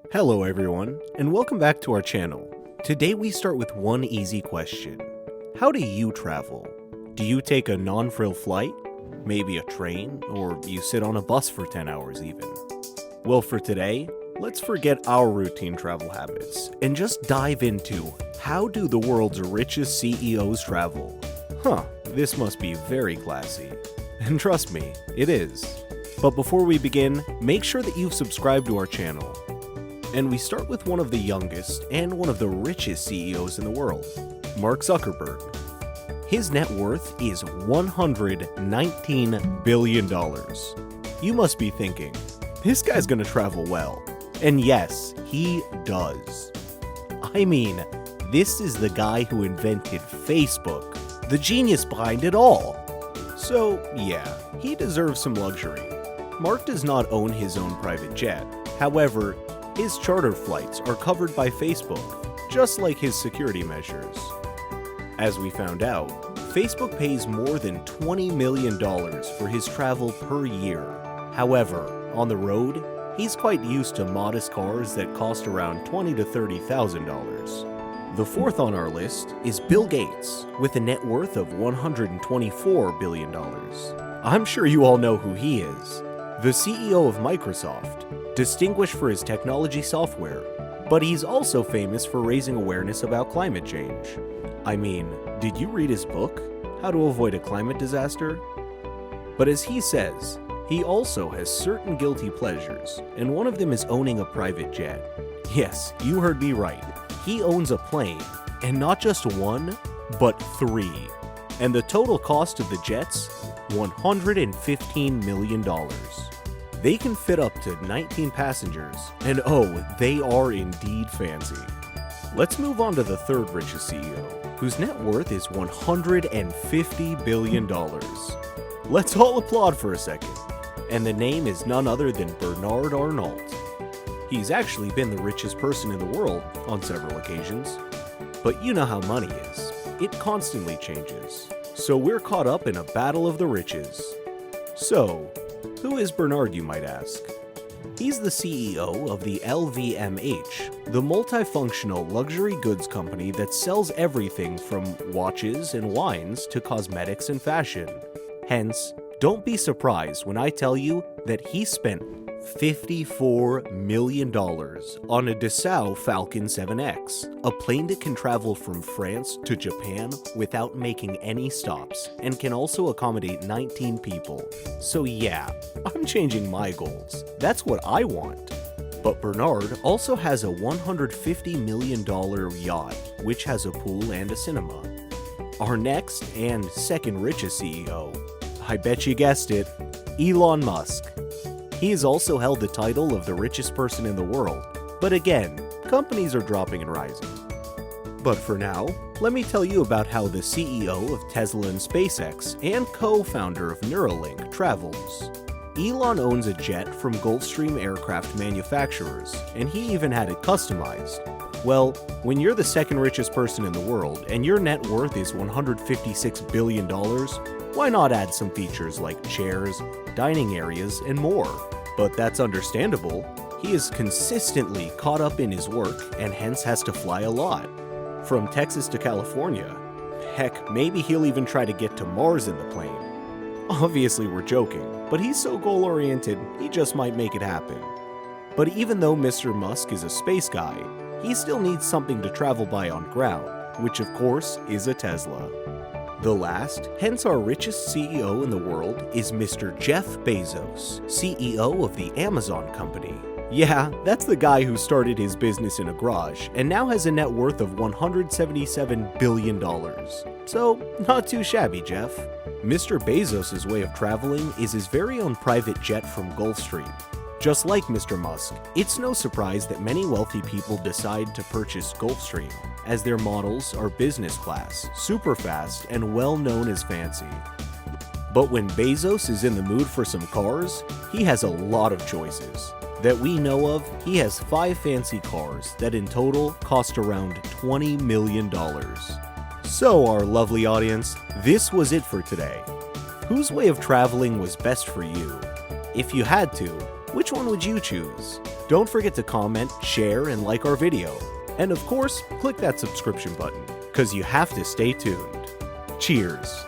Hello everyone, and welcome back to our channel. Today we start with one easy question. How do you travel? Do you take a non-frill flight? Maybe a train? Or you sit on a bus for 10 hours even? Well, for today, let's forget our routine travel habits and just dive into how do the world's richest CEOs travel? This must be very classy. And trust me, it is. But before we begin, make sure that you've subscribed to our channel. And we start with one of the youngest and one of the richest CEOs in the world, Mark Zuckerberg. His net worth is $119 billion. You must be thinking, this guy's gonna travel well. And yes, he does. I mean, this is the guy who invented Facebook, the genius behind it all. So yeah, he deserves some luxury. Mark does not own his own private jet. However, his charter flights are covered by Facebook, just like his security measures. As we found out, Facebook pays more than $20 million for his travel per year. However, on the road, he's quite used to modest cars that cost around $20,000 to $30,000. The fourth on our list is Bill Gates, with a net worth of $124 billion. I'm sure you all know who he is. The CEO of Microsoft, distinguished for his technology software, but he's also famous for raising awareness about climate change. I mean, did you read his book, How to Avoid a Climate Disaster? But as he says, he also has certain guilty pleasures, and one of them is owning a private jet. Yes, you heard me right. He owns a plane, and not just one, but three. And the total cost of the jets, $115 million. They can fit up to 19 passengers, and oh, they are indeed fancy. Let's move on to the third richest CEO, whose net worth is $150 billion. Let's all applaud for a second, and the name is none other than Bernard Arnault. He's actually been the richest person in the world on several occasions, but you know how money is. It constantly changes, so we're caught up in a battle of the riches. So, who is Bernard, you might ask? He's the CEO of the LVMH, the multifunctional luxury goods company that sells everything from watches and wines to cosmetics and fashion. Hence, don't be surprised when I tell you that he spent $54 million on a Dassault Falcon 7X, a plane that can travel from France to Japan without making any stops and can also accommodate 19 people. So yeah, I'm changing my goals. That's what I want. But Bernard also has a $150 million yacht, which has a pool and a cinema. Our next and second richest CEO, I bet you guessed it, Elon Musk. He has also held the title of the richest person in the world, but again, companies are dropping and rising. But for now, let me tell you about how the CEO of Tesla and SpaceX and co-founder of Neuralink travels. Elon owns a jet from Gulfstream aircraft manufacturers, and he even had it customized. Well, when you're the second richest person in the world and your net worth is $156 billion, why not add some features like chairs, dining areas, and more? But that's understandable. He is consistently caught up in his work and hence has to fly a lot. From Texas to California. Heck, maybe he'll even try to get to Mars in the plane. Obviously we're joking, but he's so goal-oriented, he just might make it happen. But even though Mr. Musk is a space guy, he still needs something to travel by on ground, which of course is a Tesla. The last, hence our richest CEO in the world, is Mr. Jeff Bezos, CEO of the Amazon company. Yeah, that's the guy who started his business in a garage and now has a net worth of $177 billion. So, not too shabby, Jeff. Mr. Bezos' way of traveling is his very own private jet from Gulfstream. Just like Mr. Musk, it's no surprise that many wealthy people decide to purchase Gulfstream, as their models are business class, super fast, and well known as fancy. But when Bezos is in the mood for some cars, he has a lot of choices. That we know of, he has 5 fancy cars that in total cost around $20 million. So our lovely audience, this was it for today. Whose way of traveling was best for you? If you had to, which one would you choose? Don't forget to comment, share, and like our video. And of course, click that subscription button, because you have to stay tuned. Cheers!